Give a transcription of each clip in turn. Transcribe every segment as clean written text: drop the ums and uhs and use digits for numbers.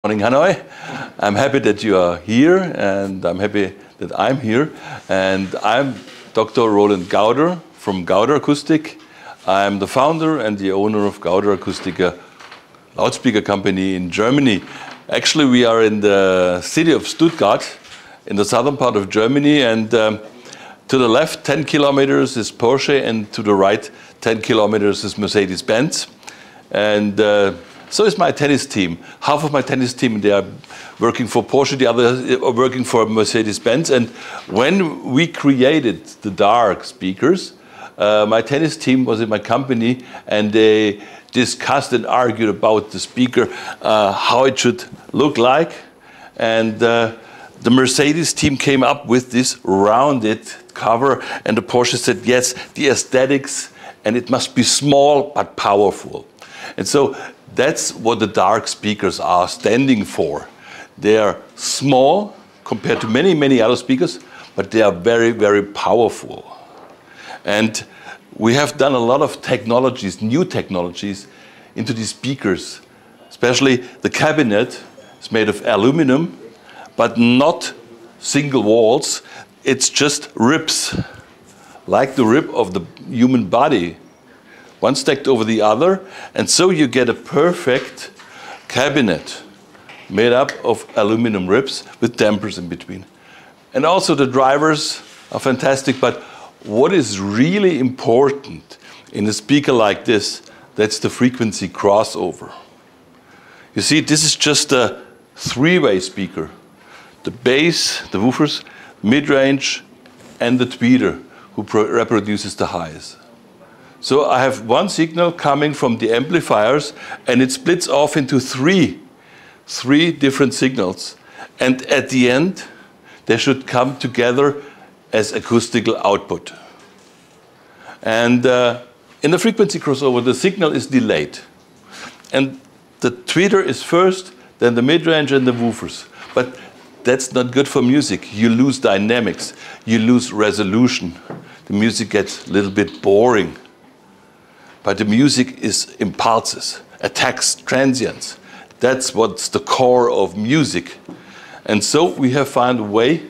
Morning, Hanoi. I'm happy that you are here, and I'm happy that I'm here. And I'm Dr. Roland Gauder from GAUDER AKUSTIK. I'm the founder and the owner of GAUDER AKUSTIK, a loudspeaker company in Germany. Actually, we are in the city of Stuttgart, in the southern part of Germany, and to the left 10 kilometers is Porsche, and to the right 10 kilometers is Mercedes-Benz. And so is my tennis team. Half of my tennis team, they are working for Porsche, the others are working for Mercedes-Benz. And when we created the dark speakers, my tennis team was in my company, and they discussed and argued about the speaker, how it should look like. And the Mercedes team came up with this rounded cover, and the Porsche said, yes, the aesthetics, and it must be small but powerful. And so that's what the dark speakers are standing for. They are small compared to many, many other speakers, but they are very, very powerful. And we have done a lot of technologies, new technologies, into these speakers. Especially the cabinet is made of aluminum, but not single walls. It's just ribs, like the rib of the human body, one stacked over the other, and so you get a perfect cabinet made up of aluminum ribs with dampers in between. And also the drivers are fantastic, but what is really important in a speaker like this, that's the frequency crossover. You see, this is just a three-way speaker. The bass, the woofers, mid-range, and the tweeter, who reproduces the highs. So I have one signal coming from the amplifiers, and it splits off into three different signals. And at the end, they should come together as acoustical output. And in the frequency crossover, the signal is delayed. And the tweeter is first, then the mid-range and the woofers. But that's not good for music. You lose dynamics, you lose resolution. The music gets a little bit boring. But the music is impulses, attacks, transients. That's what's the core of music. And so we have found a way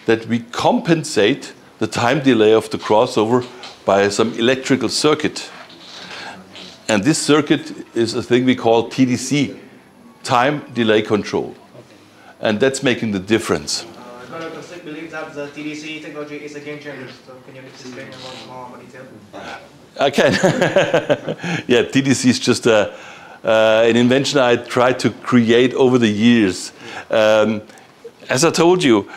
that we compensate the time delay of the crossover by some electrical circuit. And this circuit is a thing we call TDC, time delay control. And that's making the difference. GAUDER AKUSTIK believes that the TDC technology is a game changer. So can you explain more detail? I can. Yeah, TDC is just an invention I tried to create over the years. As I told you,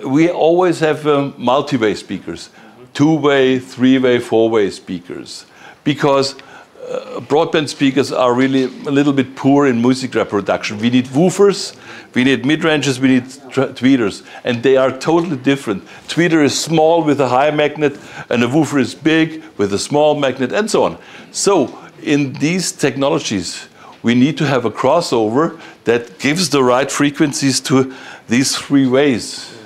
we always have multi-way speakers, two-way, three-way, four-way speakers, because broadband speakers are really a little bit poor in music reproduction. We need woofers, we need mid-ranges, we need tweeters, and they are totally different. Tweeter is small with a high magnet, and a woofer is big with a small magnet, and so on. So in these technologies, we need to have a crossover that gives the right frequencies to these three ways.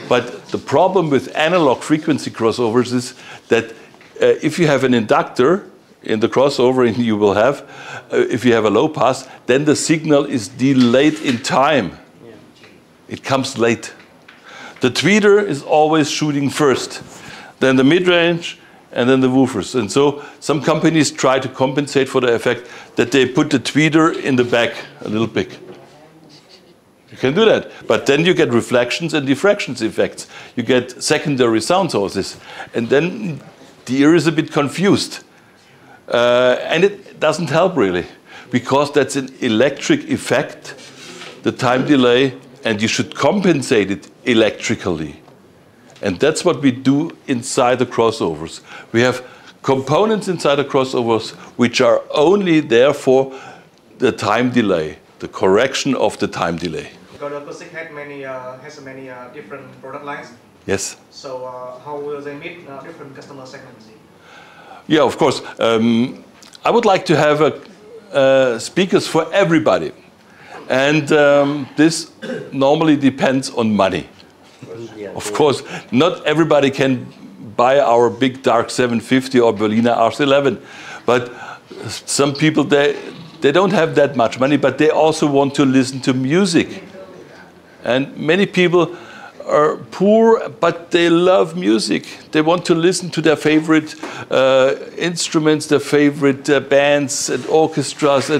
But the problem with analog frequency crossovers is that if you have an inductor in the crossover, and you will have, if you have a low pass, then the signal is delayed in time. It comes late. The tweeter is always shooting first, then the mid-range, and then the woofers. And so some companies try to compensate for the effect that they put the tweeter in the back a little bit. You can do that, but then you get reflections and diffractions effects. You get secondary sound sources, and then the ear is a bit confused. And it doesn't help really, because that's an electric effect, the time delay, and you should compensate it electrically. And that's what we do inside the crossovers. We have components inside the crossovers which are only there for the time delay, the correction of the time delay. GAUDER AKUSTIK has many different product lines. Yes. So how will they meet different customer segments? Yeah, of course. I would like to have speakers for everybody. And this normally depends on money. Of course, not everybody can buy our big dark 750 or Berliner RS11, but some people, they they don't have that much money, but they also want to listen to music. And many people are poor, but they love music. They want to listen to their favorite instruments, their favorite bands and orchestras.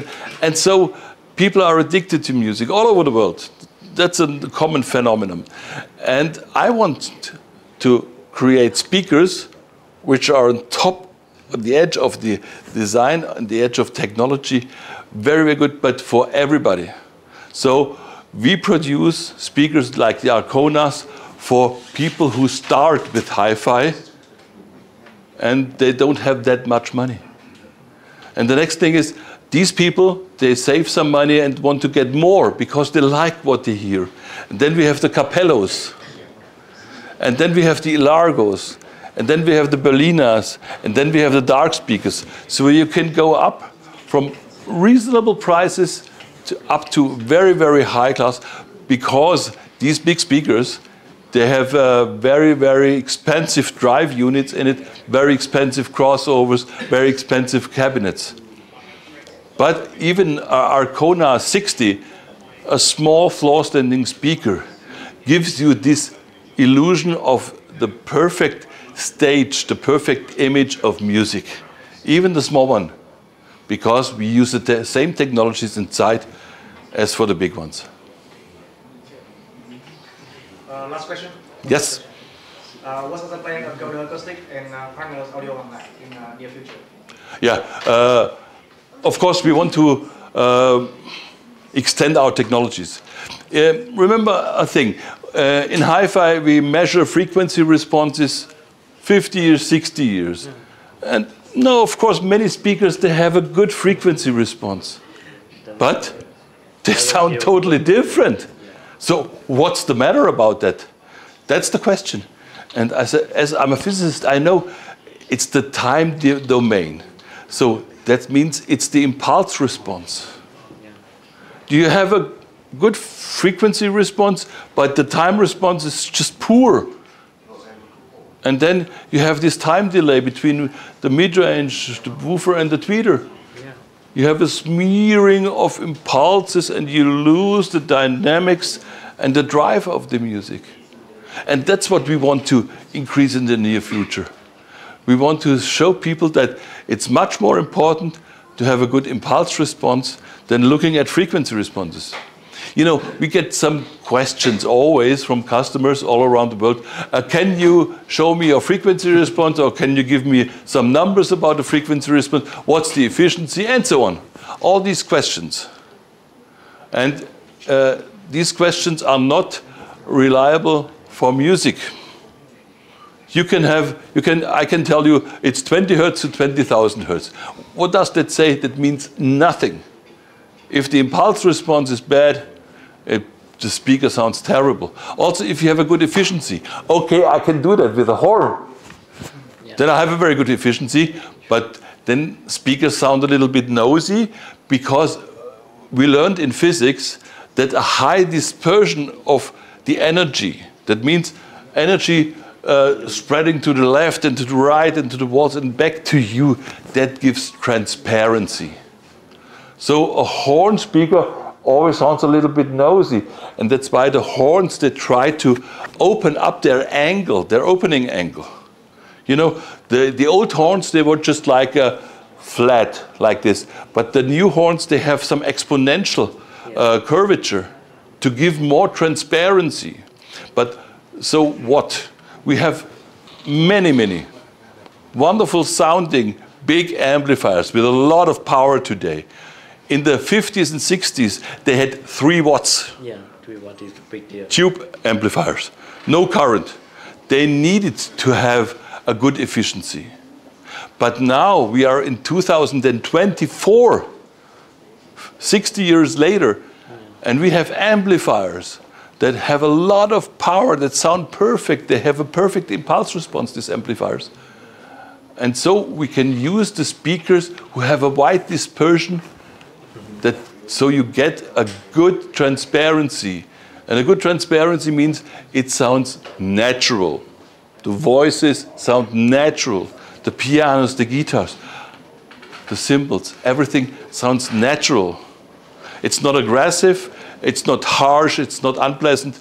And so people are addicted to music all over the world. That's a common phenomenon. And I want to create speakers which are on top, on the edge of the design, on the edge of technology, very, very good, but for everybody. So we produce speakers like the Arconas for people who start with hi-fi and they don't have that much money. And the next thing is, these people, they save some money and want to get more because they like what they hear. And then we have the Capellos. And then we have the Ilargos. And then we have the Berlinas. And then we have the dark speakers. So you can go up from reasonable prices up to very, very high class, because these big speakers, they have very, very expensive drive units in it, very expensive crossovers, very expensive cabinets. But even our Arcona 60, a small floor-standing speaker, gives you this illusion of the perfect stage, the perfect image of music, even the small one, because we use the same technologies inside as for the big ones. Last question. Yes. What's the plan of GAUDER Acoustik and partners audio online in near future? Yeah. Of course, we want to extend our technologies. Remember a thing. In hi-fi, we measure frequency responses 50 years, 60 years. And no, of course, many speakers, they have a good frequency response. But they sound totally different. So what's the matter about that? That's the question. And as I'm a physicist, I know it's the time domain. So that means it's the impulse response. Do you have a good frequency response, but the time response is just poor? And then you have this time delay between the mid-range, the woofer, and the tweeter. You have a smearing of impulses and you lose the dynamics and the drive of the music. And that's what we want to increase in the near future. We want to show people that it's much more important to have a good impulse response than looking at frequency responses. You know, we get some questions always from customers all around the world. Can you show me your frequency response, or can you give me some numbers about the frequency response? What's the efficiency, and so on. All these questions. And these questions are not reliable for music. I can tell you it's 20 hertz to 20,000 hertz. What does that say? That means nothing. If the impulse response is bad, the speaker sounds terrible. Also, if you have a good efficiency, okay, I can do that with a horn. Yeah. Then I have a very good efficiency, but then speakers sound a little bit noisy, because we learned in physics that a high dispersion of the energy, that means energy spreading to the left and to the right and to the walls and back to you, that gives transparency. So a horn speaker always sounds a little bit noisy, and that's why the horns, they try to open up their angle, their opening angle. You know, the old horns, they were just like a flat, like this, but the new horns, they have some exponential curvature to give more transparency. But so what? We have many, many wonderful sounding big amplifiers with a lot of power today. In the 50s and 60s, they had 3 watts. Yeah, 3 watts is a big deal. Tube amplifiers, no current. They needed to have a good efficiency. But now we are in 2024, 60 years later, and we have amplifiers that have a lot of power, that sound perfect. They have a perfect impulse response, these amplifiers. And so we can use the speakers who have a wide dispersion, so you get a good transparency. And a good transparency means it sounds natural. The voices sound natural. The pianos, the guitars, the cymbals, everything sounds natural. It's not aggressive, it's not harsh, it's not unpleasant.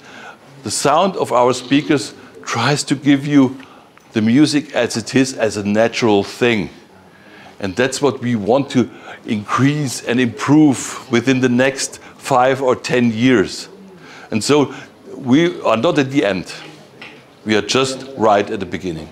The sound of our speakers tries to give you the music as it is, as a natural thing. And that's what we want to increase and improve within the next 5 or 10 years. And so we are not at the end. We are just right at the beginning.